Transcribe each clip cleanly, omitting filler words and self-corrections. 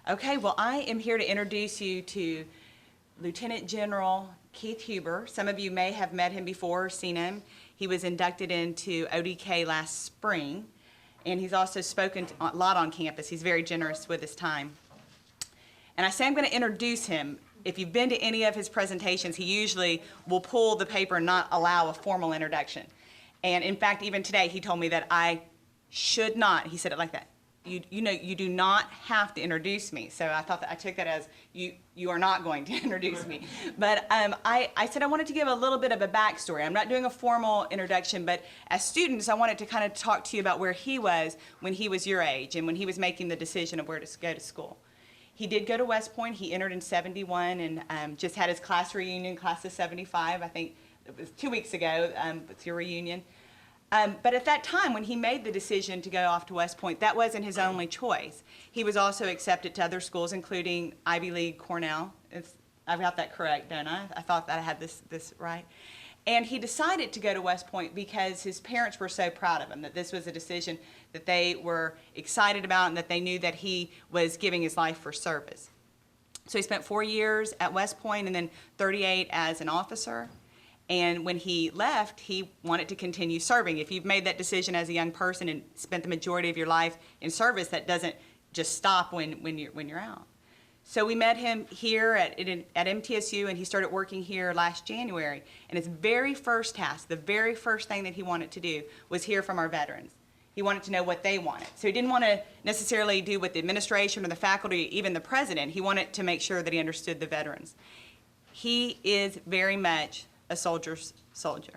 Okay, well, I am here to introduce you to Lieutenant General Keith Huber. Some of you may have met him before or seen him. He was inducted into ODK last spring, and he's also spoken a lot on campus. He's very generous with his time. And I say I'm going to introduce him. If you've been to any of his presentations, he usually will pull the paper and not allow a formal introduction. And in fact, even today, he told me that I should not, he said it like that, you know, you do not have to introduce me. So I thought that I took that as you are not going to introduce me. But I said I wanted to give a little bit of a backstory. I'm not doing a formal introduction, but as students, I wanted to kind of talk to you about where he was when he was your age and when he was making the decision of where to go to school. He did go to West Point. He entered in '71 and just had his class reunion, class of '75. I think it was 2 weeks ago, with your reunion. But at that time, when he made the decision to go off to West Point, that wasn't his only choice. He was also accepted to other schools, including Ivy League Cornell. I've got that correct, don't I? I thought that I had this right. And he decided to go to West Point because his parents were so proud of him, that this was a decision that they were excited about and that they knew that he was giving his life for service. So he spent 4 years at West Point and then 38 as an officer. And when he left, he wanted to continue serving. If you've made that decision as a young person and spent the majority of your life in service, that doesn't just stop when you're out. So we met him here at MTSU, and he started working here last January. And his very first task, the very first thing that he wanted to do was hear from our veterans. He wanted to know what they wanted. So he didn't want to necessarily do what the administration or the faculty, even the president. He wanted to make sure that he understood the veterans. He is very much a soldier's soldier,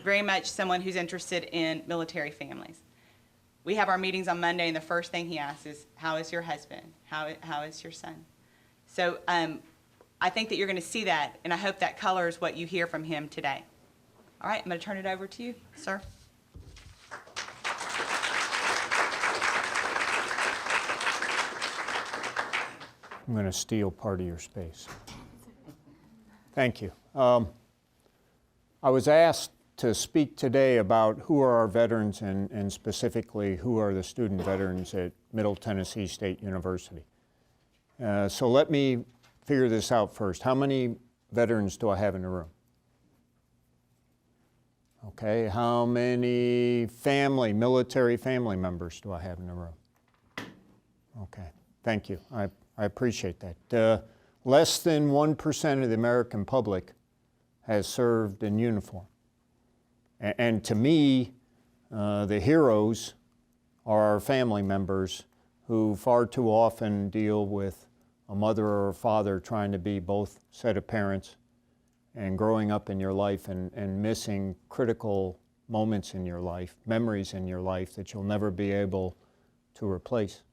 very much someone who's interested in military families. We have our meetings on Monday, and the first thing he asks is, how is your husband? How is your son? So I think that you're going to see that, and I hope that colors what you hear from him today. All right, I'm going to turn it over to you, sir. I'm going to steal part of your space. Thank you. I was asked to speak today about who are our veterans and specifically who are the student veterans at Middle Tennessee State University. So let me figure this out first. How many veterans do I have in the room? Okay, how many military family members do I have in the room? Okay, thank you. I appreciate that. Less than 1% of the American public has served in uniform. And to me, the heroes are our family members who far too often deal with a mother or a father trying to be both set of parents and growing up in your life and missing critical moments in your life, memories in your life that you'll never be able to replace.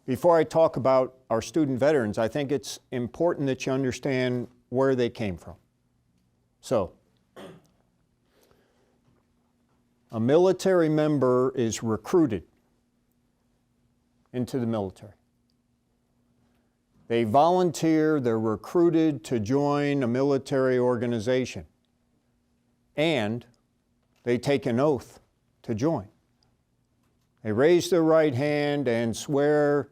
Before I talk about our student veterans, I think it's important that you understand where they came from. So, a military member is recruited into the military. They volunteer, they're recruited to join a military organization, and they take an oath to join. They raise their right hand and swear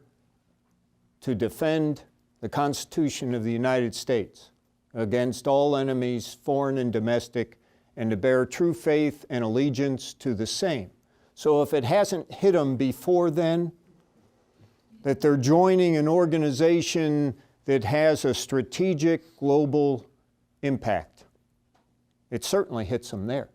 to defend the Constitution of the United States against all enemies, foreign and domestic, and to bear true faith and allegiance to the same. So if it hasn't hit them before then, that they're joining an organization that has a strategic global impact, it certainly hits them there.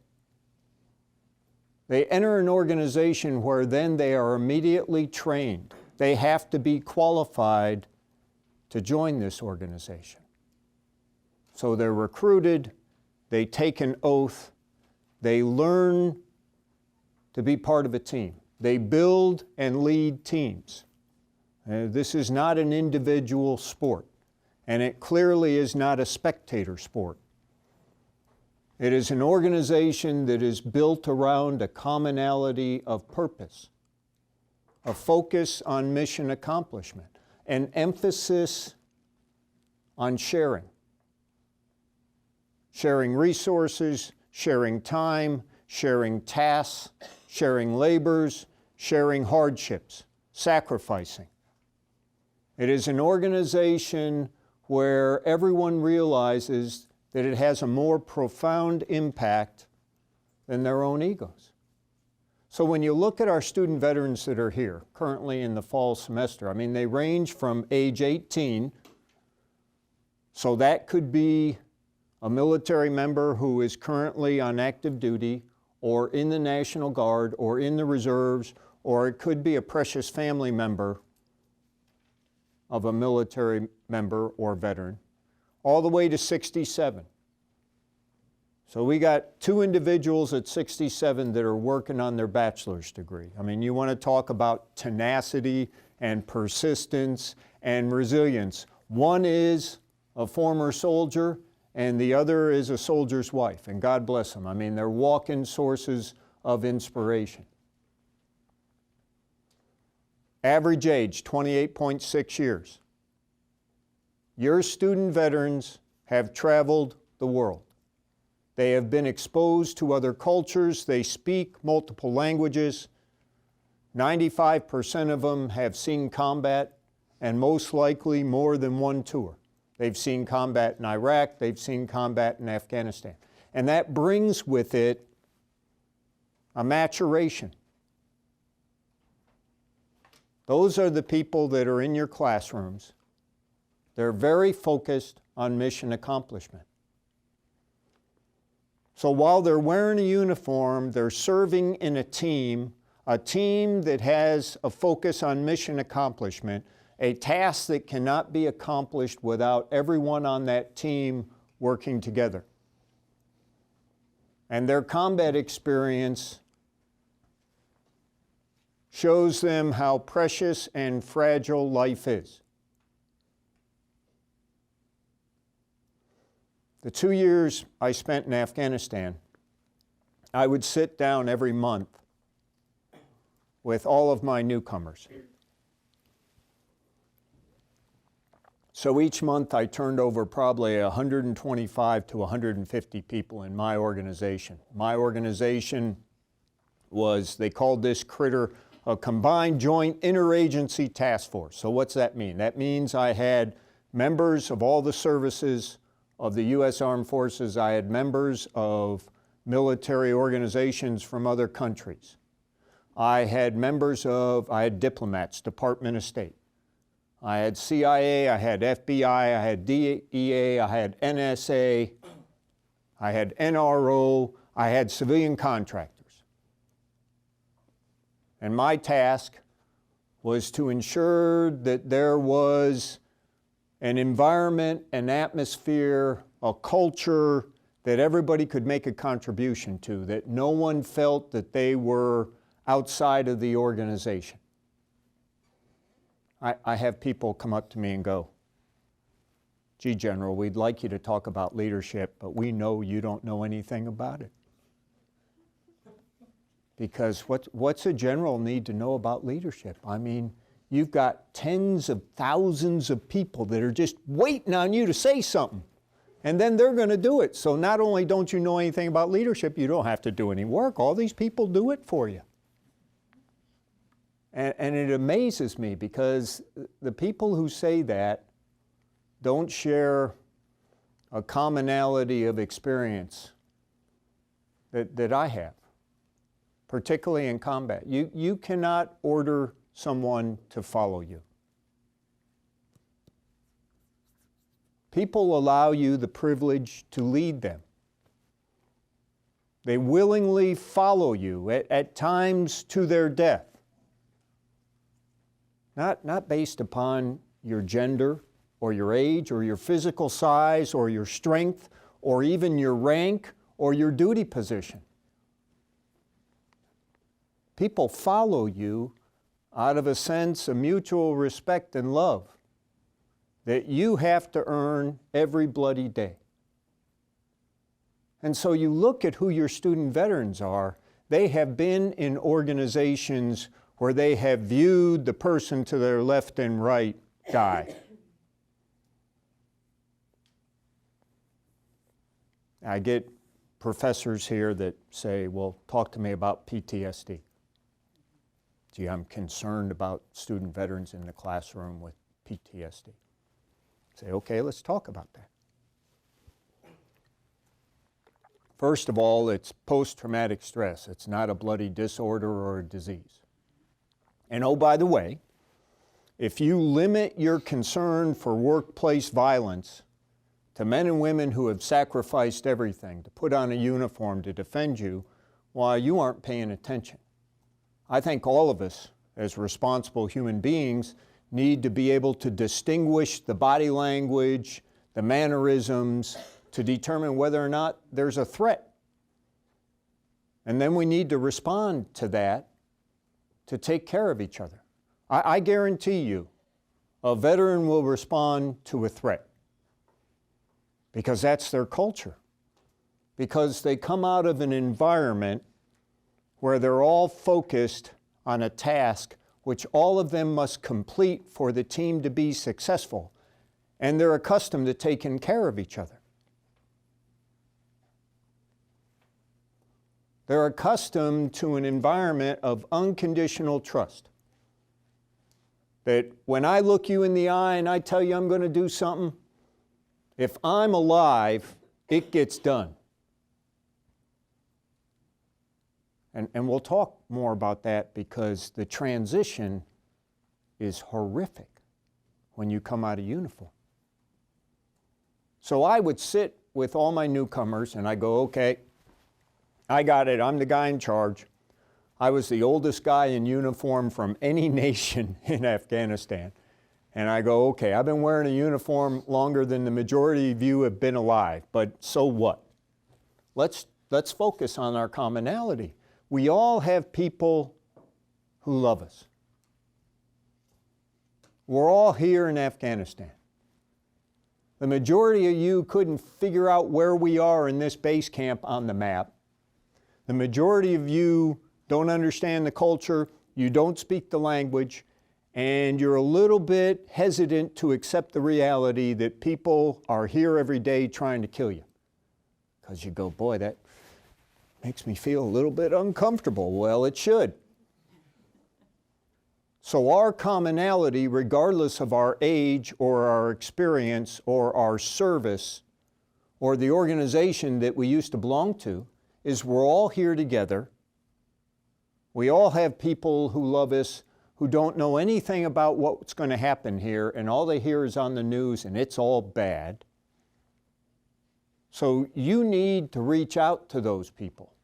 They enter an organization where then they are immediately trained. They have to be qualified to join this organization. So they're recruited, they take an oath, they learn to be part of a team. They build and lead teams. This is not an individual sport, and it clearly is not a spectator sport. It is an organization that is built around a commonality of purpose, a focus on mission accomplishment, an emphasis on sharing. Sharing resources, sharing time, sharing tasks, sharing labors, sharing hardships, sacrificing. It is an organization where everyone realizes that it has a more profound impact than their own egos. So when you look at our student veterans that are here, currently in the fall semester, I mean, they range from age 18, so that could be a military member who is currently on active duty, or in the National Guard, or in the reserves, or it could be a precious family member of a military member or veteran, all the way to 67. So we got 2 individuals at 67 that are working on their bachelor's degree. I mean, you want to talk about tenacity and persistence and resilience. One is a former soldier, and the other is a soldier's wife, and God bless them. I mean, they're walk-in sources of inspiration. Average age, 28.6 years. Your student veterans have traveled the world. They have been exposed to other cultures. They speak multiple languages. 95% of them have seen combat, and most likely more than one tour. They've seen combat in Iraq. They've seen combat in Afghanistan. And that brings with it a maturation. Those are the people that are in your classrooms. They're very focused on mission accomplishment. So while they're wearing a uniform, they're serving in a team that has a focus on mission accomplishment, a task that cannot be accomplished without everyone on that team working together. And their combat experience shows them how precious and fragile life is. The 2 years I spent in Afghanistan, I would sit down every month with all of my newcomers. So each month I turned over probably 125 to 150 people in my organization. My organization was, they called this critter a Combined Joint Interagency Task Force. So what's that mean? That means I had members of all the services of the U.S. Armed Forces. I had members of military organizations from other countries. I had diplomats, Department of State. I had CIA, I had FBI, I had DEA, I had NSA, I had NRO, I had civilian contractors. And my task was to ensure that there was an environment, an atmosphere, a culture that everybody could make a contribution to, that no one felt that they were outside of the organization. I have people come up to me and go, "Gee, General, we'd like you to talk about leadership, but we know you don't know anything about it." Because what's a general need to know about leadership? I mean, you've got tens of thousands of people that are just waiting on you to say something, and then they're going to do it. So not only don't you know anything about leadership, you don't have to do any work. All these people do it for you. And it amazes me because the people who say that don't share a commonality of experience that I have, particularly in combat. You cannot order someone to follow you. People allow you the privilege to lead them. They willingly follow you, at times to their death. Not based upon your gender or your age or your physical size or your strength or even your rank or your duty position. People follow you out of a sense of mutual respect and love that you have to earn every bloody day. And so you look at who your student veterans are. They have been in organizations where they have viewed the person to their left and right die. I get professors here that say, well, talk to me about PTSD. Gee, I'm concerned about student veterans in the classroom with PTSD. Say, okay, let's talk about that. First of all, it's post-traumatic stress. It's not a bloody disorder or a disease. And oh, by the way, if you limit your concern for workplace violence to men and women who have sacrificed everything to put on a uniform to defend you, why, you aren't paying attention. I think all of us, as responsible human beings, need to be able to distinguish the body language, the mannerisms, to determine whether or not there's a threat. And then we need to respond to that to take care of each other. I guarantee you, a veteran will respond to a threat because that's their culture. Because they come out of an environment where they're all focused on a task which all of them must complete for the team to be successful. And they're accustomed to taking care of each other. They're accustomed to an environment of unconditional trust. That when I look you in the eye and I tell you I'm going to do something, if I'm alive, it gets done. And we'll talk more about that because the transition is horrific when you come out of uniform. So I would sit with all my newcomers and I go, okay, I got it, I'm the guy in charge. I was the oldest guy in uniform from any nation in Afghanistan. And I go, okay, I've been wearing a uniform longer than the majority of you have been alive, but so what? Let's focus on our commonality. We all have people who love us. We're all here in Afghanistan. The majority of you couldn't figure out where we are in this base camp on the map. The majority of you don't understand the culture, you don't speak the language, and you're a little bit hesitant to accept the reality that people are here every day trying to kill you. Because you go, boy, that makes me feel a little bit uncomfortable. Well, it should. So our commonality, regardless of our age or our experience or our service or the organization that we used to belong to, is we're all here together. We all have people who love us, who don't know anything about what's going to happen here, and all they hear is on the news, and it's all bad. So you need to reach out to those people.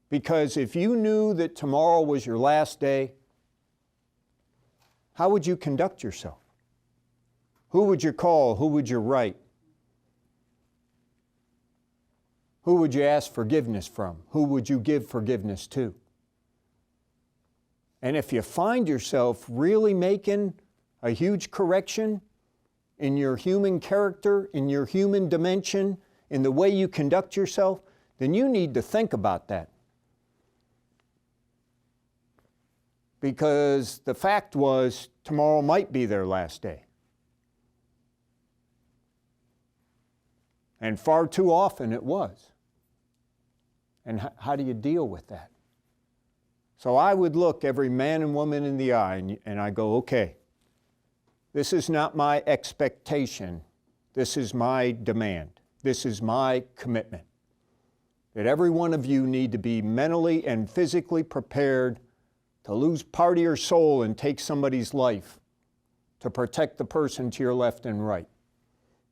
Because if you knew that tomorrow was your last day, how would you conduct yourself? Who would you call? Who would you write? Who would you ask forgiveness from? Who would you give forgiveness to? And if you find yourself really making a huge correction in your human character, in your human dimension, in the way you conduct yourself, then you need to think about that. Because the fact was, tomorrow might be their last day. And far too often it was. And how do you deal with that? So I would look every man and woman in the eye and I go, okay, this is not my expectation. This is my demand. This is my commitment. That every one of you need to be mentally and physically prepared to lose part of your soul and take somebody's life to protect the person to your left and right.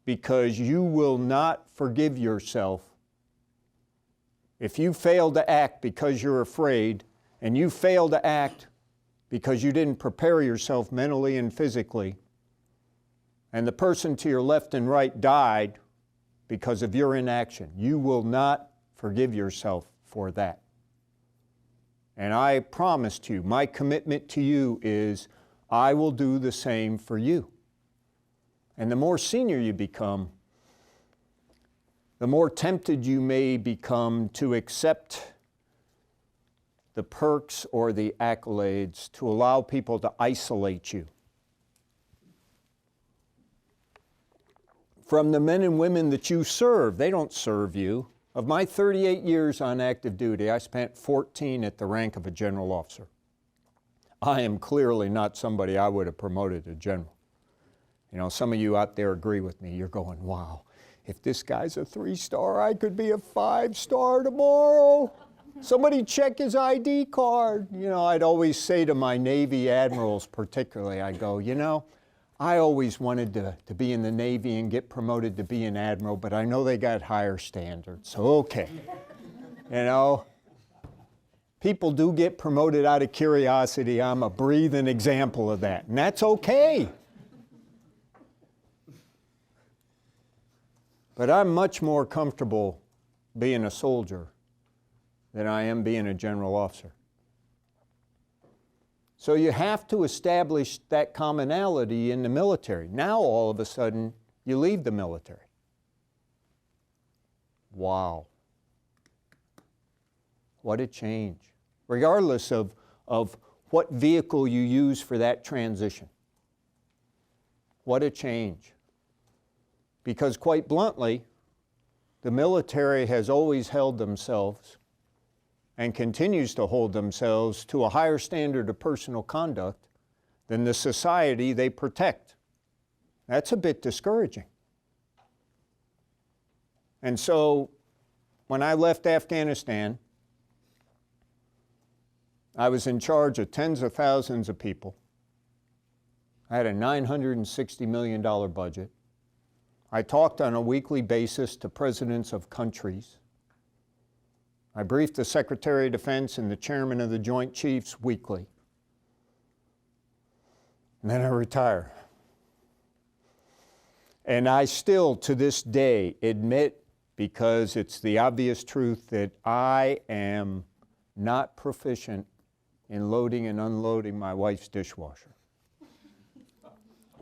Because you will not forgive yourself if you fail to act because you're afraid, and you fail to act because you didn't prepare yourself mentally and physically, and the person to your left and right died because of your inaction, you will not forgive yourself for that. And I promise to you, my commitment to you is I will do the same for you. And the more senior you become, the more tempted you may become to accept the perks or the accolades, to allow people to isolate you from the men and women that you serve. They don't serve you. Of my 38 years on active duty, I spent 14 at the rank of a general officer. I am clearly not somebody I would have promoted to general. You know, some of you out there agree with me. You're going, wow, if this guy's a 3-star, I could be a 5-star tomorrow. Somebody check his ID card. You know, I'd always say to my Navy admirals particularly, I go, you know, I always wanted to be in the Navy and get promoted to be an admiral, but I know they got higher standards, so okay. You know, people do get promoted out of curiosity. I'm a breathing example of that, and that's okay. But I'm much more comfortable being a soldier than I am being a general officer. So you have to establish that commonality in the military. Now all of a sudden, you leave the military. Wow. What a change. Regardless of what vehicle you use for that transition. What a change. Because quite bluntly, the military has always held themselves and continues to hold themselves to a higher standard of personal conduct than the society they protect. That's a bit discouraging. And so, when I left Afghanistan, I was in charge of tens of thousands of people. I had a $960 million budget. I talked on a weekly basis to presidents of countries. I briefed the Secretary of Defense and the Chairman of the Joint Chiefs weekly. And then I retired. And I still, to this day, admit, because it's the obvious truth, that I am not proficient in loading and unloading my wife's dishwasher.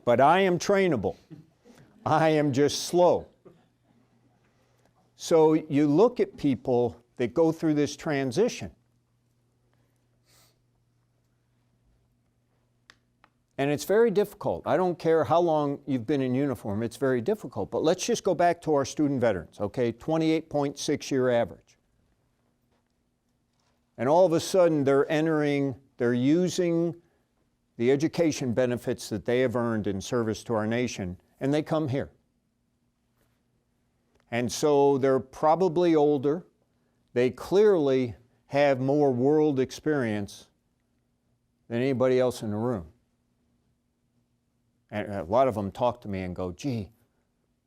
But I am trainable. I am just slow. So you look at people that go through this transition. And it's very difficult. I don't care how long you've been in uniform, it's very difficult. But let's just go back to our student veterans, okay? 28.6-year average. And all of a sudden they're using the education benefits that they have earned in service to our nation, and they come here. And so they're probably older. They clearly have more world experience than anybody else in the room. And a lot of them talk to me and go, gee,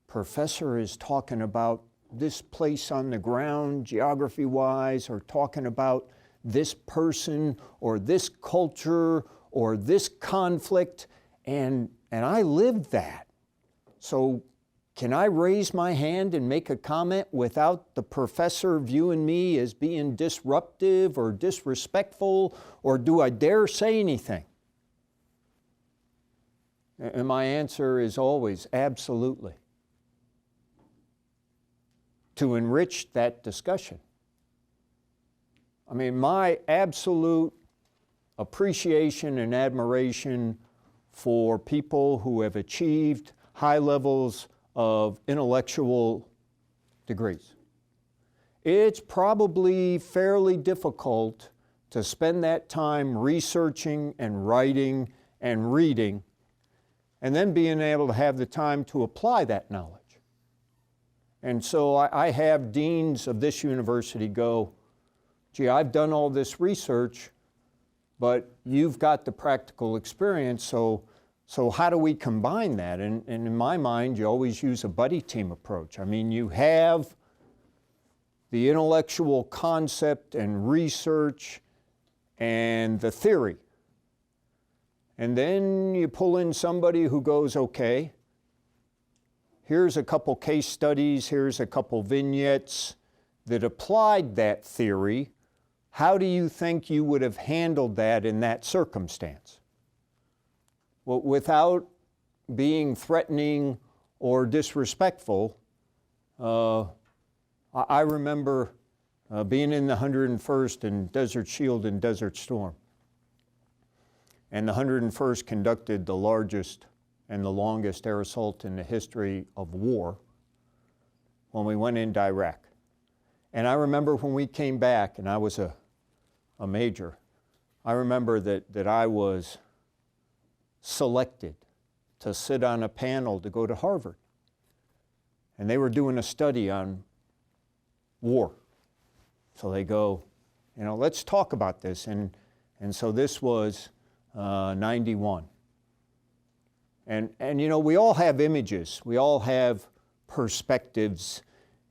Professor is talking about this place on the ground, geography-wise, or talking about this person, or this culture, or this conflict, and I lived that. So can I raise my hand and make a comment without the professor viewing me as being disruptive or disrespectful, or do I dare say anything? And my answer is always absolutely. To enrich that discussion. I mean, my absolute appreciation and admiration for people who have achieved high levels of intellectual degrees. It's probably fairly difficult to spend that time researching and writing and reading, and then being able to have the time to apply that knowledge. And so I have deans of this university go, gee, I've done all this research, but you've got the practical experience, so how do we combine that? And in my mind, you always use a buddy team approach. I mean, you have the intellectual concept and research and the theory. And then you pull in somebody who goes, okay, here's a couple case studies, here's a couple vignettes that applied that theory. How do you think you would have handled that in that circumstance? Well, without being threatening or disrespectful, I remember being in the 101st in Desert Shield and Desert Storm. And the 101st conducted the largest and the longest air assault in the history of war when we went into Iraq. And I remember when we came back, and I was a major, I remember that I was selected to sit on a panel to go to Harvard. And they were doing a study on war. So they go, you know, let's talk about this. And so this was 91. And you know, we all have images. We all have perspectives.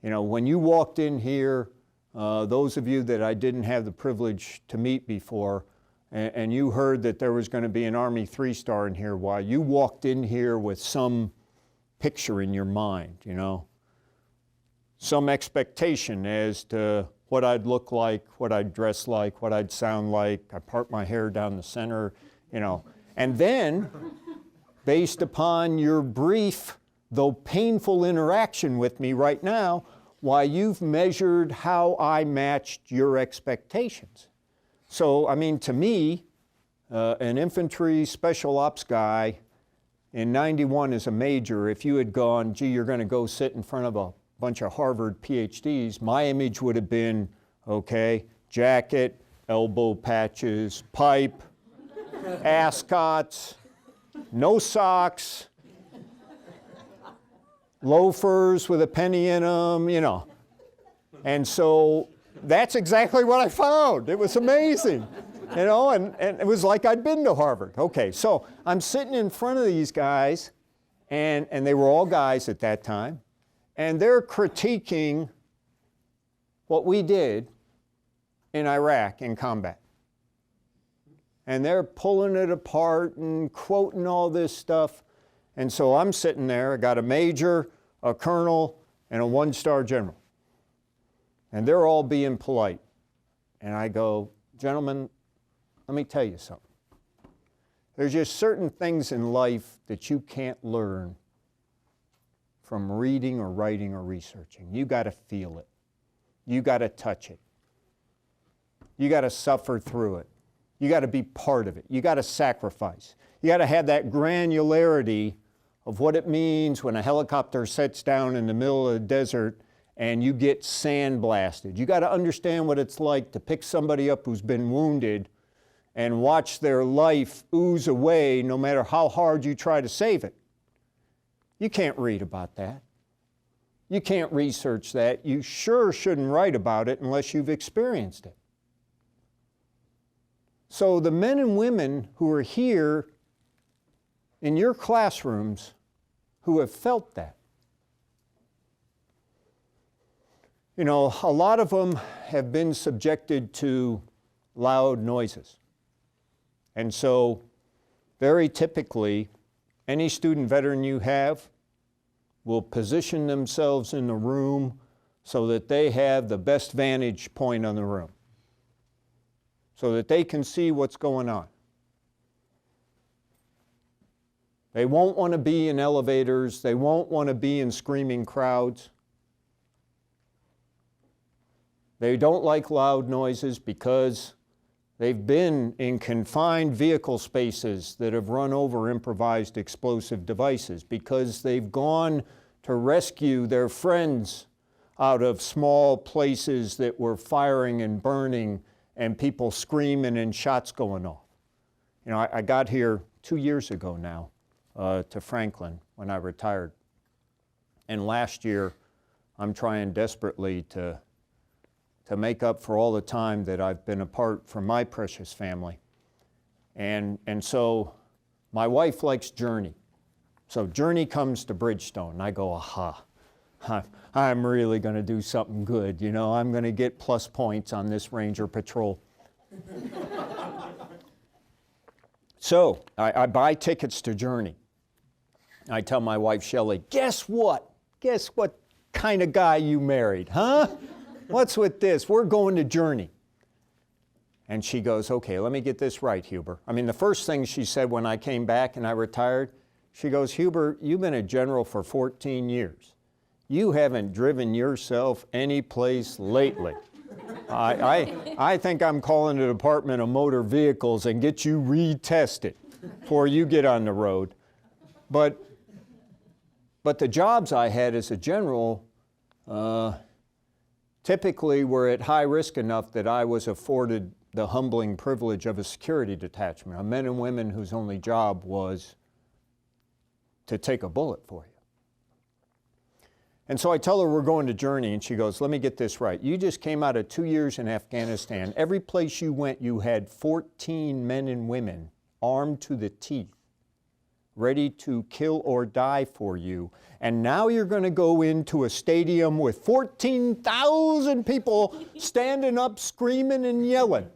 You know, when you walked in here, those of you that I didn't have the privilege to meet before, and you heard that there was going to be an Army 3-star in here, why you walked in here with some picture in your mind, you know, some expectation as to what I'd look like, what I'd dress like, what I'd sound like. I part my hair down the center, you know. And then, based upon your brief, though painful interaction with me right now, why you've measured how I matched your expectations. So, I mean, to me, an infantry special ops guy in 91 as a major, if you had gone, gee, you're going to go sit in front of a bunch of Harvard PhDs, my image would have been, okay, jacket, elbow patches, pipe, ascots, no socks, loafers with a penny in them, you know. And so that's exactly what I found. It was amazing, you know, and it was like I'd been to Harvard. Okay, so I'm sitting in front of these guys, and they were all guys at that time, and they're critiquing what we did in Iraq in combat. And they're pulling it apart and quoting all this stuff. And so I'm sitting there, I got a major, a colonel, and a 1-star general. And they're all being polite. And I go, gentlemen, let me tell you something. There's just certain things in life that you can't learn from reading or writing or researching. You got to feel it. You got to touch it. You got to suffer through it. You got to be part of it. You got to sacrifice. You got to have that granularity of what it means when a helicopter sets down in the middle of the desert and you get sandblasted. You got to understand what it's like to pick somebody up who's been wounded and watch their life ooze away no matter how hard you try to save it. You can't read about that. You can't research that. You sure shouldn't write about it unless you've experienced it. So the men and women who are here in your classrooms who have felt that, you know, a lot of them have been subjected to loud noises. And so very typically, any student veteran you have will position themselves in the room so that they have the best vantage point on the room, so that they can see what's going on. They won't want to be in elevators. They won't want to be in screaming crowds. They don't like loud noises because they've been in confined vehicle spaces that have run over improvised explosive devices, because they've gone to rescue their friends out of small places that were firing and burning and people screaming and shots going off. You know, I got here 2 years ago now to Franklin when I retired. And last year, I'm trying desperately to make up for all the time that I've been apart from my precious family. And so my wife likes Journey. So Journey comes to Bridgestone, and I go, aha, I'm really going to do something good. You know, I'm going to get plus points on this Ranger Patrol. So I buy tickets to Journey. I tell my wife, Shelley, guess what? Guess what kind of guy you married, huh? What's with this? We're going to Journey. And she goes, okay, let me get this right, Huber. I mean, the first thing she said when I came back and I retired, she goes, Huber, you've been a general for 14 years. You haven't driven yourself any place lately. I think I'm calling the Department of Motor Vehicles and get you retested before you get on the road. But the jobs I had as a general typically were at high risk enough that I was afforded the humbling privilege of a security detachment, of men and women whose only job was to take a bullet for you. And so I tell her we're going to Journey, and she goes, let me get this right. You just came out of 2 years in Afghanistan. Every place you went, you had 14 men and women armed to the teeth, ready to kill or die for you. And now you're going to go into a stadium with 14,000 people standing up, screaming and yelling.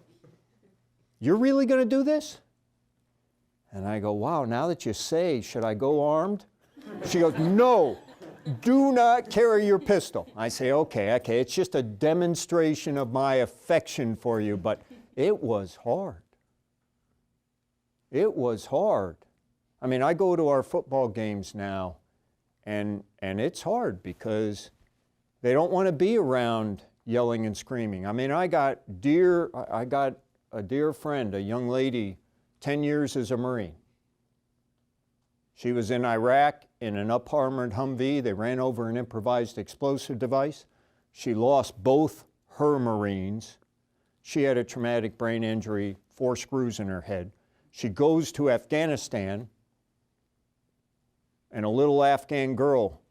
You're really going to do this? And I go, wow, now that you say, should I go armed? She goes, no, do not carry your pistol. I say, okay, it's just a demonstration of my affection for you, but it was hard. It was hard. I mean, I go to our football games now, and it's hard because they don't want to be around yelling and screaming. I mean, I got a dear friend, a young lady, 10 years as a Marine. She was in Iraq in an up-armored Humvee. They ran over an improvised explosive device. She lost both her Marines. She had a traumatic brain injury, 4 screws in her head. She goes to Afghanistan, and a little Afghan girl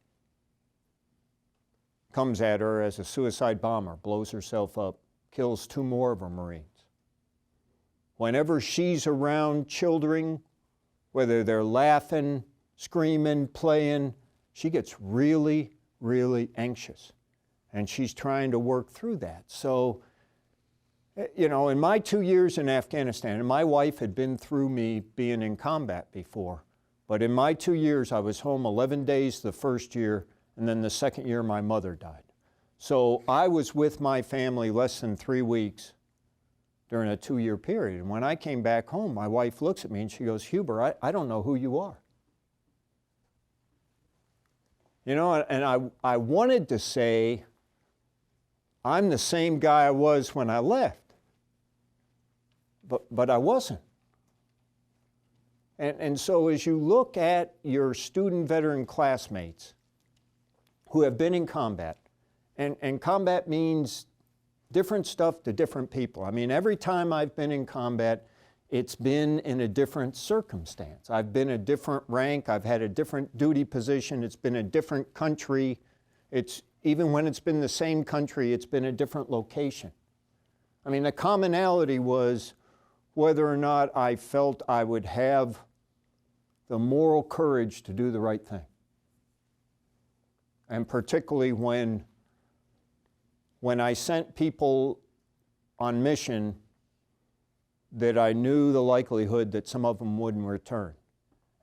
comes at her as a suicide bomber, blows herself up, kills 2 more of her Marines. Whenever she's around children, whether they're laughing, screaming, playing, she gets really, really anxious. And she's trying to work through that. So, you know, in my 2 years in Afghanistan, and my wife had been through me being in combat before, but in my 2 years, I was home 11 days the first year, and then the second year, my mother died. So I was with my family less than 3 weeks during a 2-year period. And when I came back home, my wife looks at me and she goes, Huber, I don't know who you are. You know, and I wanted to say, I'm the same guy I was when I left. But I wasn't. And so as you look at your student veteran classmates who have been in combat, and combat means different stuff to different people. I mean, every time I've been in combat, it's been in a different circumstance. I've been a different rank, I've had a different duty position, it's been a different country. Even when it's been the same country, it's been a different location. I mean, the commonality was whether or not I felt I would have the moral courage to do the right thing. And particularly when I sent people on mission that I knew the likelihood that some of them wouldn't return.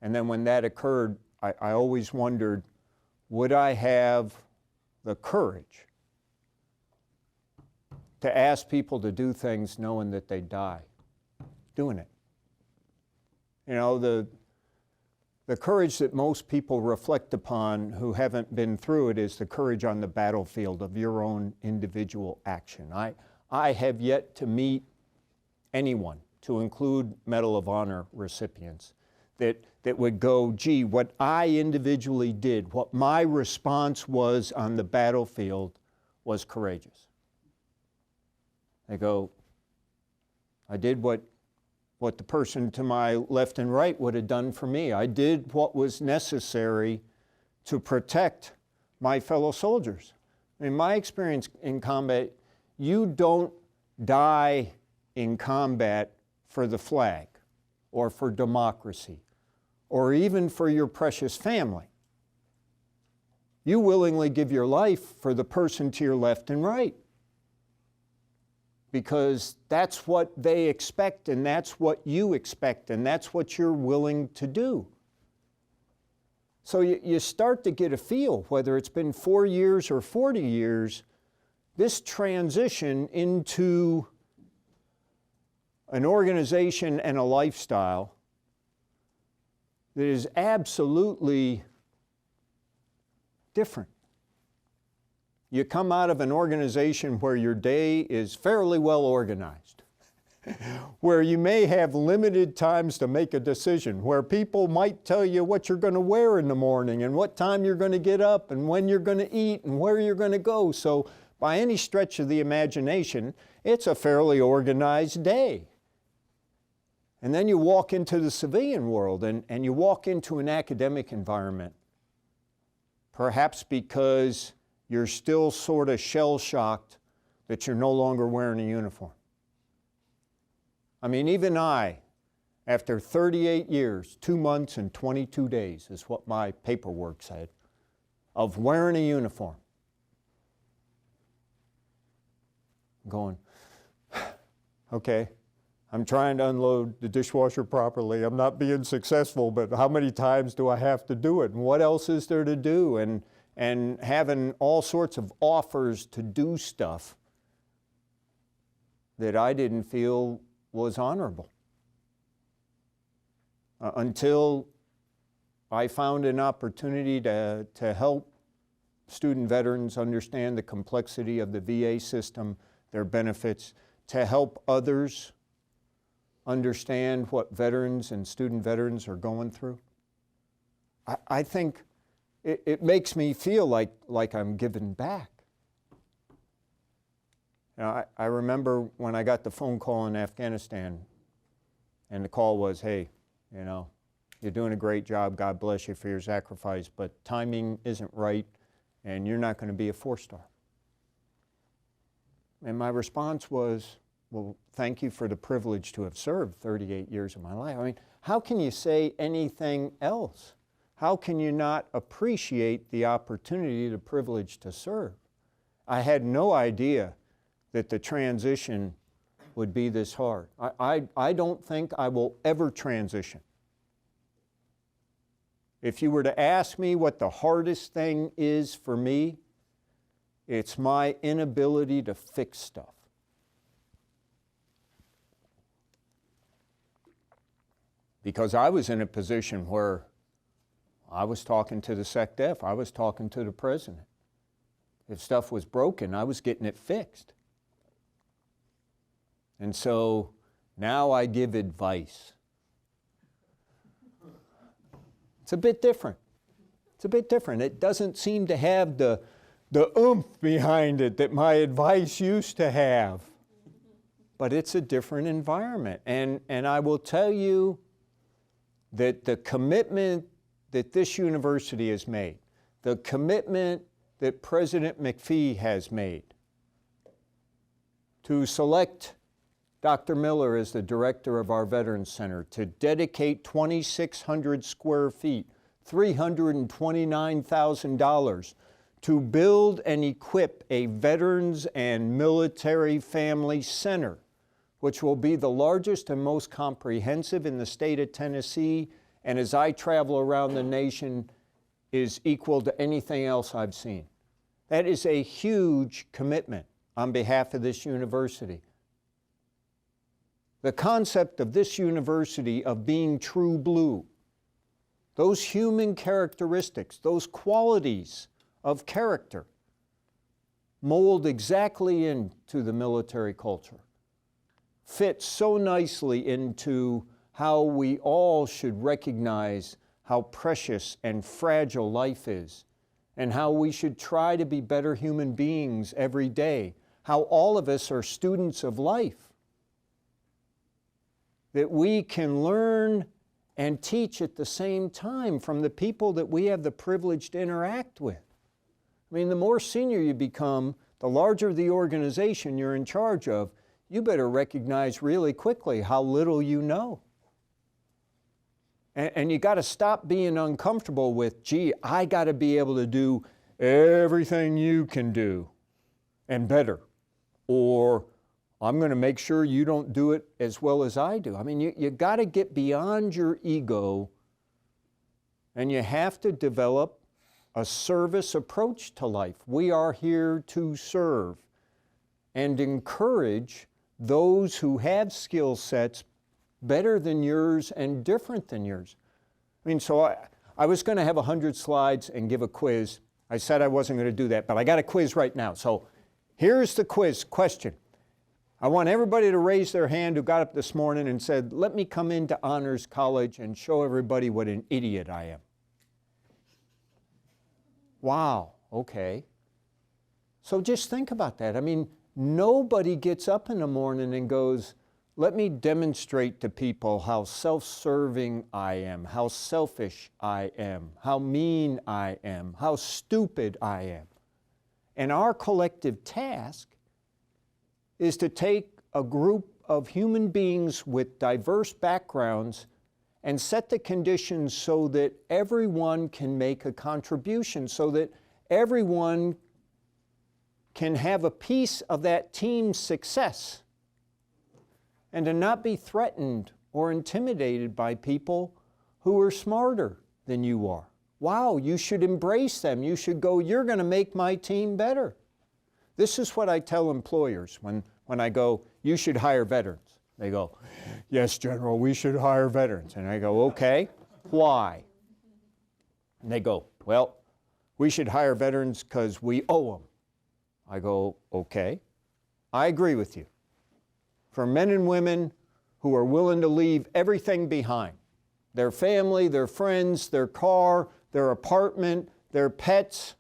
And then when that occurred, I always wondered, would I have the courage to ask people to do things knowing that they'd die doing it? You know, the courage that most people reflect upon who haven't been through it is the courage on the battlefield of your own individual action. I have yet to meet anyone, to include Medal of Honor recipients, that would go, gee, what I individually did, what my response was on the battlefield was courageous. They go, I did what the person to my left and right would have done for me. I did what was necessary to protect my fellow soldiers. In my experience in combat, you don't die in combat for the flag or for democracy or even for your precious family. You willingly give your life for the person to your left and right, because that's what they expect and that's what you expect and that's what you're willing to do. So you start to get a feel, whether it's been 4 years or 40 years, this transition into an organization and a lifestyle that is absolutely different. You come out of an organization where your day is fairly well organized, where you may have limited times to make a decision, where people might tell you what you're going to wear in the morning and what time you're going to get up and when you're going to eat and where you're going to go. So by any stretch of the imagination, it's a fairly organized day. And then you walk into the civilian world and you walk into an academic environment, perhaps because you're still sort of shell-shocked that you're no longer wearing a uniform. I mean, even I, after 38 years, 2 months and 22 days is what my paperwork said, of wearing a uniform, going, okay, I'm trying to unload the dishwasher properly. I'm not being successful, but how many times do I have to do it? And what else is there to do? And having all sorts of offers to do stuff that I didn't feel was honorable. Until I found an opportunity to help student veterans understand the complexity of the VA system, their benefits, to help others understand what veterans and student veterans are going through. I think it makes me feel like I'm giving back. You know, I remember when I got the phone call in Afghanistan, and the call was, hey, you know, you're doing a great job, God bless you for your sacrifice, but timing isn't right, and you're not going to be a 4-star. And my response was, well, thank you for the privilege to have served 38 years of my life. I mean, how can you say anything else? How can you not appreciate the opportunity, the privilege to serve? I had no idea that the transition would be this hard. I don't think I will ever transition. If you were to ask me what the hardest thing is for me, it's my inability to fix stuff. Because I was in a position where I was talking to the SecDef, I was talking to the president. If stuff was broken, I was getting it fixed. And so now I give advice. It's a bit different. It's a bit different. It doesn't seem to have the oomph behind it that my advice used to have. But it's a different environment. And I will tell you that the commitment that this university has made, the commitment that President McPhee has made to select Dr. Miller as the director of our Veterans Center, to dedicate 2,600 square feet, $329,000 to build and equip a Veterans and Military Family Center, which will be the largest and most comprehensive in the state of Tennessee, and as I travel around the nation, is equal to anything else I've seen. That is a huge commitment on behalf of this university. The concept of this university of being true blue, those human characteristics, those qualities of character, mold exactly into the military culture, fit so nicely into how we all should recognize how precious and fragile life is, and how we should try to be better human beings every day, how all of us are students of life, that we can learn and teach at the same time from the people that we have the privilege to interact with. I mean, the more senior you become, the larger the organization you're in charge of, you better recognize really quickly how little you know. And you got to stop being uncomfortable with, gee, I got to be able to do everything you can do and better. Or I'm going to make sure you don't do it as well as I do. I mean, you got to get beyond your ego And you have to develop a service approach to life. We are here to serve and encourage those who have skill sets better than yours and different than yours. I mean, so I was going to have 100 slides and give a quiz. I said I wasn't going to do that, but I got a quiz right now. So here's the quiz question. I want everybody to raise their hand who got up this morning and said, let me come into Honors College and show everybody what an idiot I am. Wow, okay. So just think about that. I mean, nobody gets up in the morning and goes, let me demonstrate to people how self-serving I am, how selfish I am, how mean I am, how stupid I am. And our collective task is to take a group of human beings with diverse backgrounds and set the conditions so that everyone can make a contribution, so that everyone can have a piece of that team's success, and to not be threatened or intimidated by people who are smarter than you are. Wow, you should embrace them. You should go, you're going to make my team better. This is what I tell employers when I go, you should hire veterans. They go, yes, General, we should hire veterans. And I go, okay, why? And they go, well, we should hire veterans because we owe them. I go, okay, I agree with you. For men and women who are willing to leave everything behind, their family, their friends, their car, their apartment, their pets,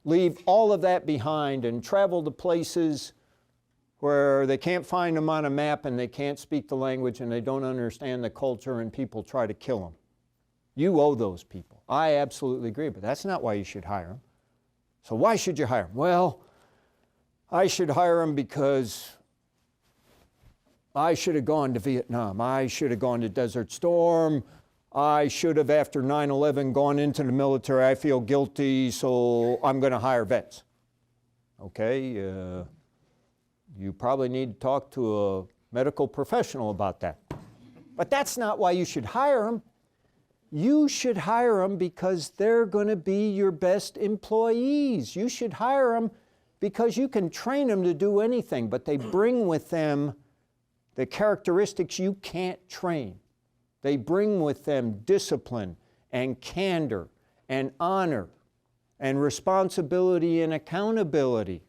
leave all of that behind and travel to places where they can't find them on a map and they can't speak the language and they don't understand the culture and people try to kill them. You owe those people. I absolutely agree, but that's not why you should hire them. So why should you hire them? Well, I should hire them because I should have gone to Vietnam. I should have gone to Desert Storm. I should have, after 9/11, gone into the military. I feel guilty, so I'm going to hire vets. Okay, you probably need to talk to a medical professional about that. But that's not why you should hire them. You should hire them because they're going to be your best employees. You should hire them because you can train them to do anything, but they bring with them the characteristics you can't train. They bring with them discipline and candor and honor and responsibility and accountability.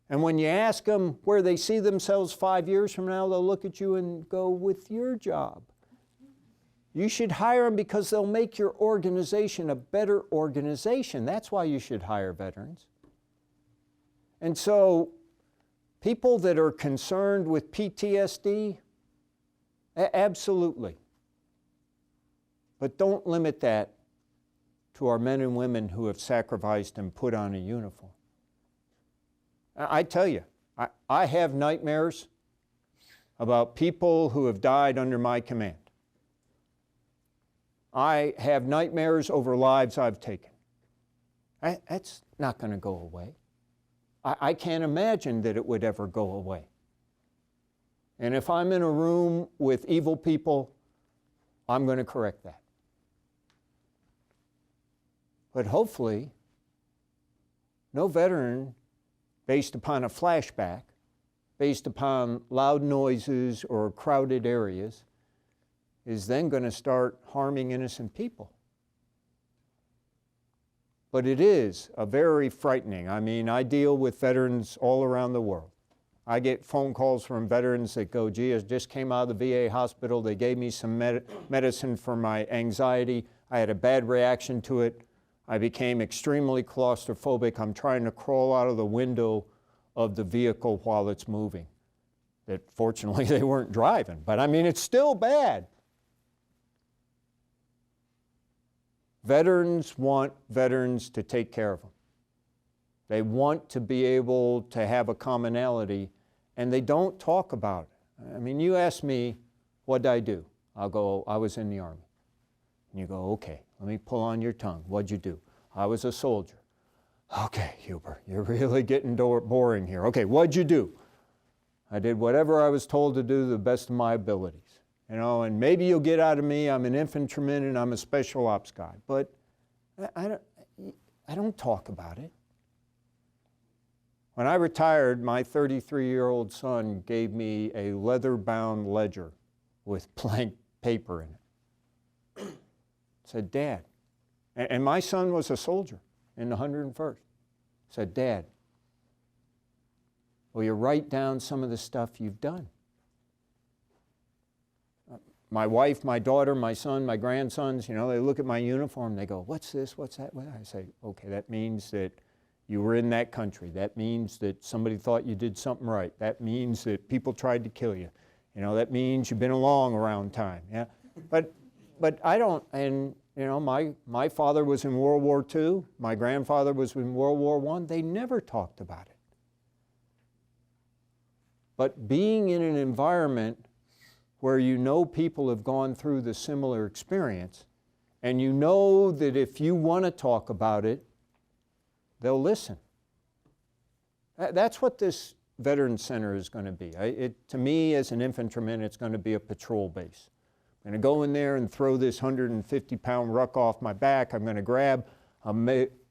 And when you ask them where they see themselves 5 years from now, they'll look at you and go, with your job. You should hire them because they'll make your organization a better organization. That's why you should hire veterans. And so, people that are concerned with PTSD, absolutely. But don't limit that to our men and women who have sacrificed and put on a uniform. I tell you, I have nightmares about people who have died under my command. I have nightmares over lives I've taken. That's not going to go away. I can't imagine that it would ever go away. And if I'm in a room with evil people, I'm going to correct that. But hopefully, no veteran, based upon a flashback, based upon loud noises or crowded areas, is then going to start harming innocent people. But it is a very frightening. I mean, I deal with veterans all around the world. I get phone calls from veterans that go, gee, I just came out of the VA hospital. They gave me some medicine for my anxiety. I had a bad reaction to it. I became extremely claustrophobic. I'm trying to crawl out of the window of the vehicle while it's moving. That fortunately they weren't driving, but I mean, it's still bad. Veterans want veterans to take care of them. They want to be able to have a commonality, and they don't talk about it. I mean, you ask me, what did I do? I'll go, I was in the Army. And you go, okay, let me pull on your tongue. What'd you do? I was a soldier. Okay, Huber, you're really getting boring here. Okay, what'd you do? I did whatever I was told to do to the best of my abilities. you know, and maybe you'll get out of me, I'm an infantryman and I'm a special ops guy. But I don't talk about it. When I retired, my 33-year-old son gave me a leather-bound ledger with blank paper in it. Said, Dad, and my son was a soldier in the 101st. Said, Dad, will you write down some of the stuff you've done? My wife, my daughter, my son, my grandsons, you know, they look at my uniform, they go, what's this, what's that? I say, okay, that means that you were in that country. That means that somebody thought you did something right. That means that people tried to kill you. You know, that means you've been along around time. Yeah, but I don't. And you know, my father was in World War II. My grandfather was in World War I. They never talked about it. But being in an environment where you know people have gone through the similar experience, and you know that if you want to talk about it, they'll listen. That's what this Veterans Center is going to be. To me, as an infantryman, it's going to be a patrol base. I'm going to go in there and throw this 150-pound ruck off my back. I'm going to grab a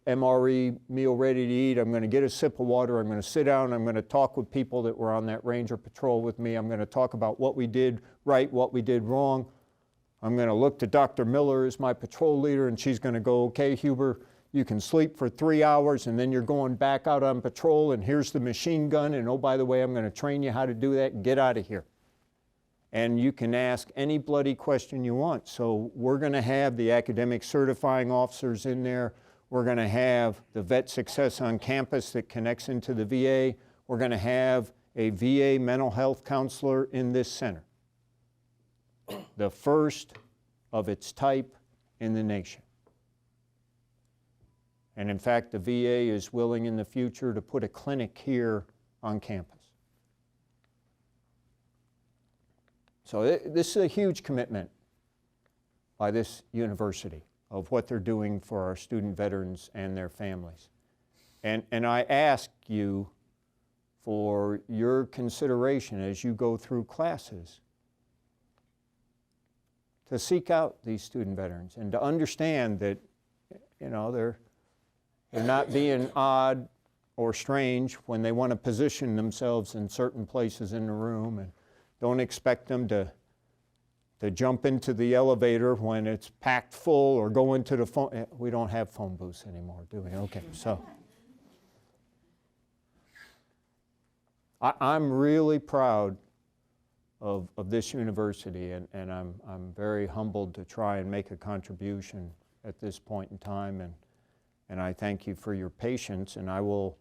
MRE meal ready to eat. I'm going to get a sip of water. I'm going to sit down. I'm going to talk with people that were on that Ranger patrol with me. I'm going to talk about what we did right, what we did wrong. I'm going to look to Dr. Miller as my patrol leader, and she's going to go, okay, Huber, you can sleep for 3 hours, and then you're going back out on patrol, and here's the machine gun, and oh, by the way, I'm going to train you how to do that, and get out of here. And you can ask any bloody question you want. So we're going to have the academic certifying officers in there. We're going to have the vet success on campus that connects into the VA. We're going to have a VA mental health counselor in this center. The first of its type in the nation. And in fact, the VA is willing in the future to put a clinic here on campus. So this is a huge commitment by this university of what they're doing for our student veterans and their families. And I ask you for your consideration as you go through classes to seek out these student veterans and to understand that, you know, they're not being odd or strange when they want to position themselves in certain places in the room, and don't expect them to jump into the elevator when it's packed full or go into the phone. We don't have phone booths anymore, do we? Okay, so I'm really proud of this university, and I'm very humbled to try and make a contribution at this point in time, and I thank you for your patience, and I will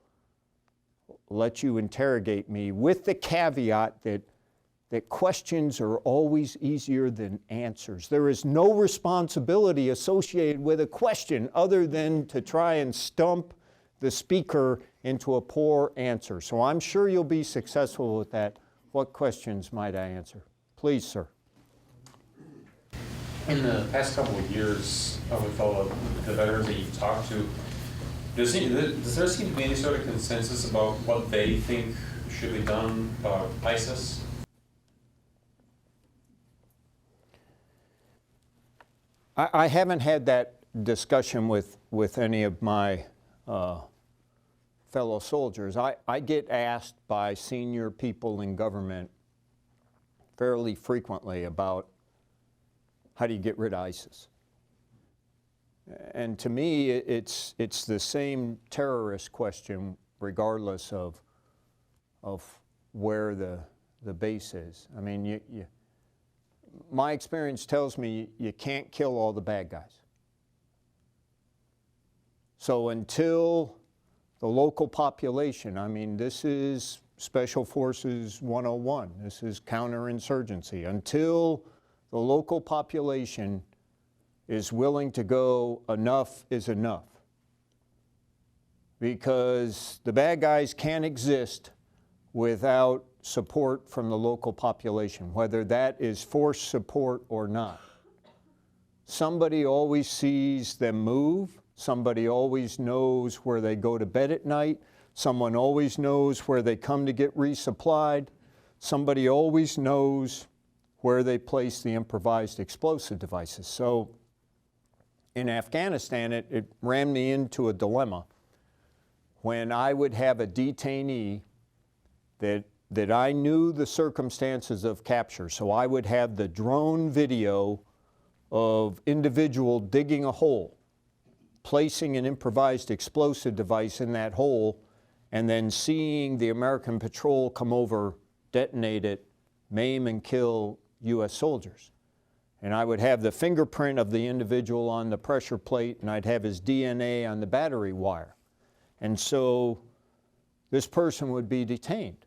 let you interrogate me with the caveat that questions are always easier than answers. There is no responsibility associated with a question other than to try and stump the speaker into a poor answer. So I'm sure you'll be successful with that. What questions might I answer? Please, sir. In the past couple of years, with all of the veterans that you've talked to, does there seem to be any sort of consensus about what they think should be done about ISIS? I haven't had that discussion with any of my fellow soldiers. I get asked by senior people in government fairly frequently about how do you get rid of ISIS? And to me, it's the same terrorist question regardless of where the base is. I mean, my experience tells me you can't kill all the bad guys. So until the local population, I mean, this is Special Forces 101, this is counterinsurgency. Until the local population is willing to go, enough is enough. Because the bad guys can't exist without support from the local population, whether that is forced support or not. Somebody always sees them move. Somebody always knows where they go to bed at night. Someone always knows where they come to get resupplied. Somebody always knows where they placed the improvised explosive devices. So in Afghanistan, it ran me into a dilemma when I would have a detainee that I knew the circumstances of capture. So I would have the drone video of individual digging a hole, placing an improvised explosive device in that hole, and then seeing the American patrol come over, detonate it, maim and kill US soldiers. And I would have the fingerprint of the individual on the pressure plate, and I'd have his DNA on the battery wire. And so this person would be detained.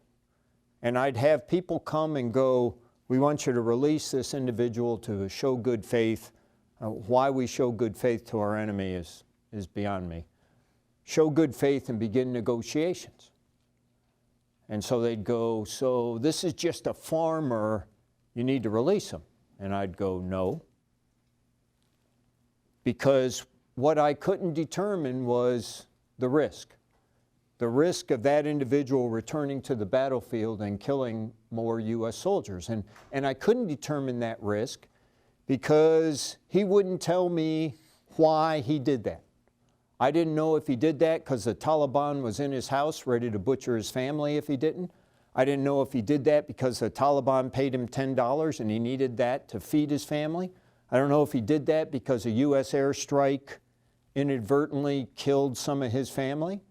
And I'd have people come and go, we want you to release this individual to show good faith. Why we show good faith to our enemy is beyond me. Show good faith and begin negotiations. And so they'd go, so this is just a farmer, you need to release him. And I'd go, no. Because what I couldn't determine was the risk. The risk of that individual returning to the battlefield and killing more US soldiers. And I couldn't determine that risk because he wouldn't tell me why he did that. I didn't know if he did that because the Taliban was in his house ready to butcher his family if he didn't. I didn't know if he did that because the Taliban paid him $10 and he needed that to feed his family. I don't know if he did that because a US airstrike inadvertently killed some of his family.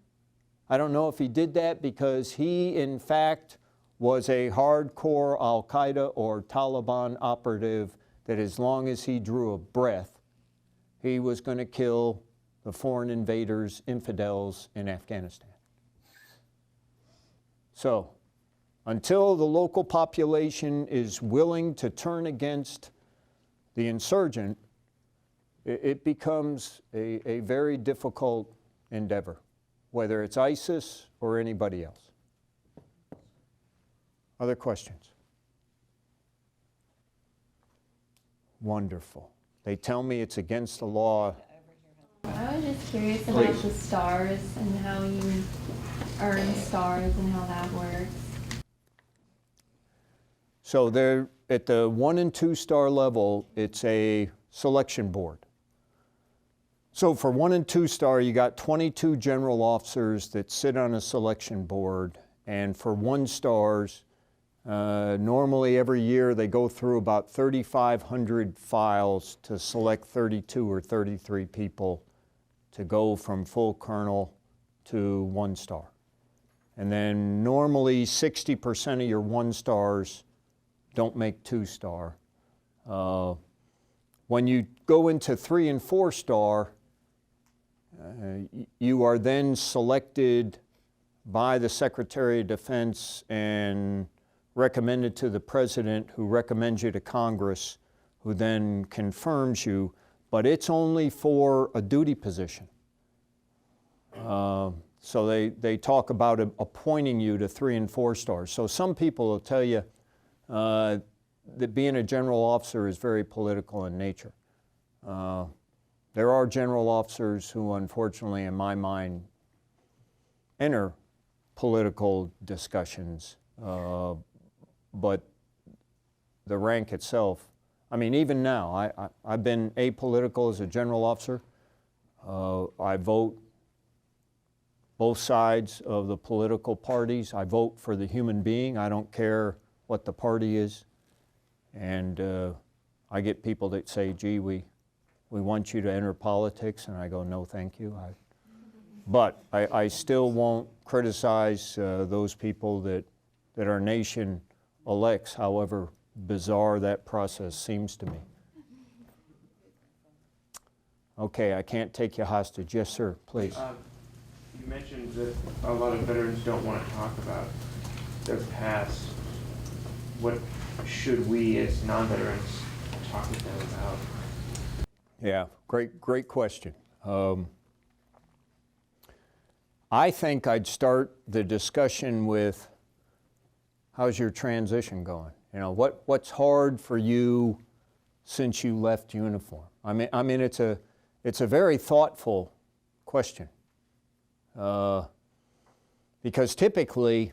I don't know if he did that because he, in fact, was a hardcore Al-Qaeda or Taliban operative that as long as he drew a breath, he was going to kill the foreign invaders, infidels in Afghanistan. So, until the local population is willing to turn against the insurgent, it becomes a very difficult endeavor, whether it's ISIS or anybody else. Other questions? Wonderful. They tell me it's against the law. I was just curious about the stars and how you earn stars and how that works. So they're at the 1 and 2 star level, it's a selection board. So for 1 and 2 star, you got 22 general officers that sit on a selection board. And for 1 stars, normally every year they go through about 3,500 files to select 32 or 33 people to go from full colonel to 1 star. And then normally 60% of your 1 stars don't make 2 star. When you go into 3 and 4 star, you are then selected by the Secretary of Defense and recommended to the President, who recommends you to Congress, who then confirms you, but it's only for a duty position. So they talk about appointing you to 3 and 4 stars. So some people will tell you that being a general officer is very political in nature. There are general officers who, unfortunately, in my mind, enter political discussions, but the rank itself, I mean, even now, I've been apolitical as a general officer. I vote both sides of the political parties. I vote for the human being. I don't care what the party is. And I get people that say, gee, we want you to enter politics, and I go, no, thank you. But I still won't criticize those people that our nation elects, however bizarre that process seems to me. Okay, I can't take you hostage. Yes, sir, please. You mentioned that a lot of veterans don't want to talk about their past. What should we as non-veterans talk with them about? Yeah, great question. I think I'd start the discussion with, how's your transition going? You know, what's hard for you since you left uniform? I mean, it's a very thoughtful question, because typically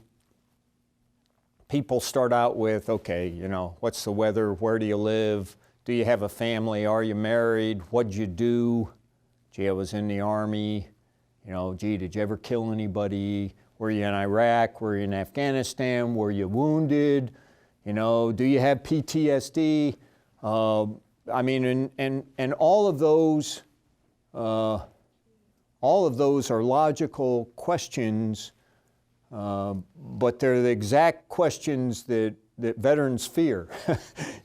people start out with, okay, you know, what's the weather? Where do you live? Do you have a family? Are you married? What'd you do? Gee, I was in the Army. You know, gee, did you ever kill anybody? Were you in Iraq? Were you in Afghanistan? Were you wounded? You know, do you have PTSD? I mean, and all of those are logical questions, but they're the exact questions that veterans fear.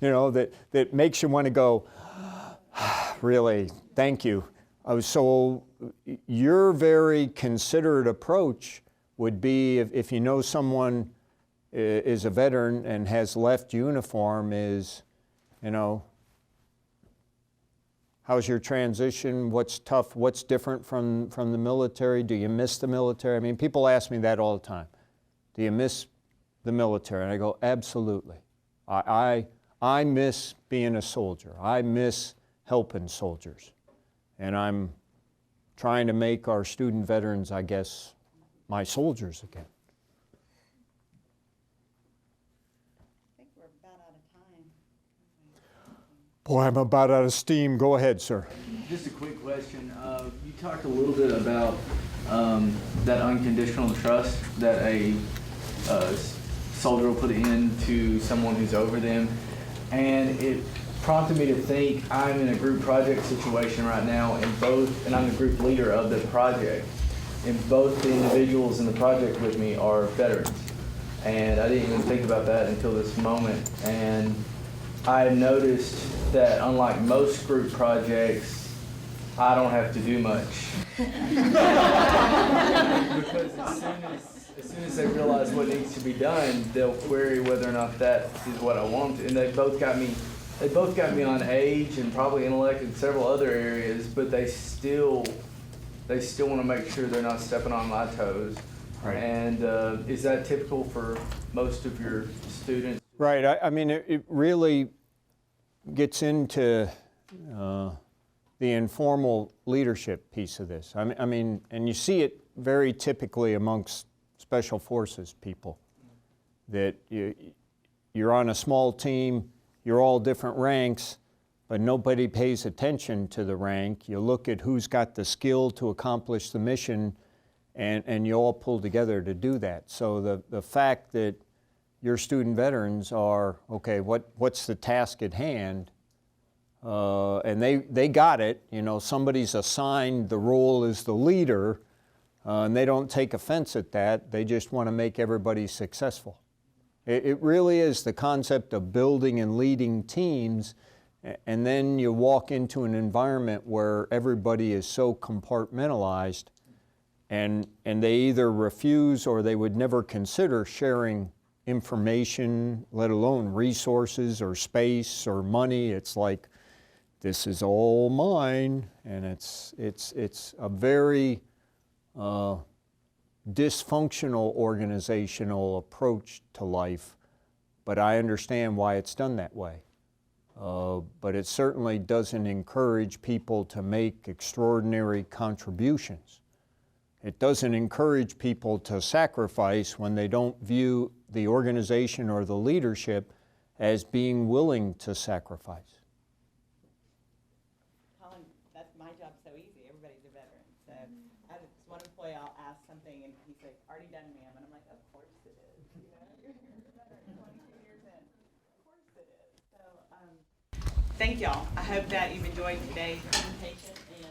You know, that makes you want to go, really, thank you. So your very considerate approach would be, if you know someone is a veteran and has left uniform, is, you know, how's your transition? What's tough? What's different from the military? Do you miss the military? I mean, people ask me that all the time. Do you miss the military? And I go, absolutely. I miss being a soldier. I miss helping soldiers. And I'm trying to make our student veterans, I guess, my soldiers again. I think we're about out of time. Boy, I'm about out of steam. Go ahead, sir. Just a quick question. You talked a little bit about that unconditional trust that a soldier will put into someone who's over them, and it prompted me to think, I'm in a group project situation right now, and I'm the group leader of the project, and both the individuals in the project with me are veterans, and I didn't even think about that until this moment. And I noticed that unlike most group projects, I don't have to do much. Because as soon as they realize what needs to be done, they'll query whether or not that is what I want. And they both got me on age and probably intellect in several other areas, but they still want to make sure they're not stepping on my toes. Right. And is that typical for most of your students? Right. I mean, it really gets into the informal leadership piece of this. I mean, and you see it very typically amongst special forces people, that you're on a small team, you're all different ranks, but nobody pays attention to the rank. You look at who's got the skill to accomplish the mission, and you all pull together to do that. So the fact that your student veterans are, okay, what's the task at hand? And they got it. You know, somebody's assigned the role as the leader, and they don't take offense at that. They just want to make everybody successful. It really is the concept of building and leading teams, and then you walk into an environment where everybody is so compartmentalized, and they either refuse or they would never consider sharing information, let alone resources or space or money. It's like, this is all mine, and it's a very dysfunctional organizational approach to life, but I understand why it's done that way. But it certainly doesn't encourage people to make extraordinary contributions. It doesn't encourage people to sacrifice when they don't view the organization or the leadership as being willing to sacrifice. Colin, that's my job so easy. Everybody's a veteran. So I had this one employee, I'll ask something, and he's like, already done, ma'am. And I'm like, of course it is. You know, you're a veteran 22 years in. Of course it is. So thank y'all. I hope that you've enjoyed today's presentation. And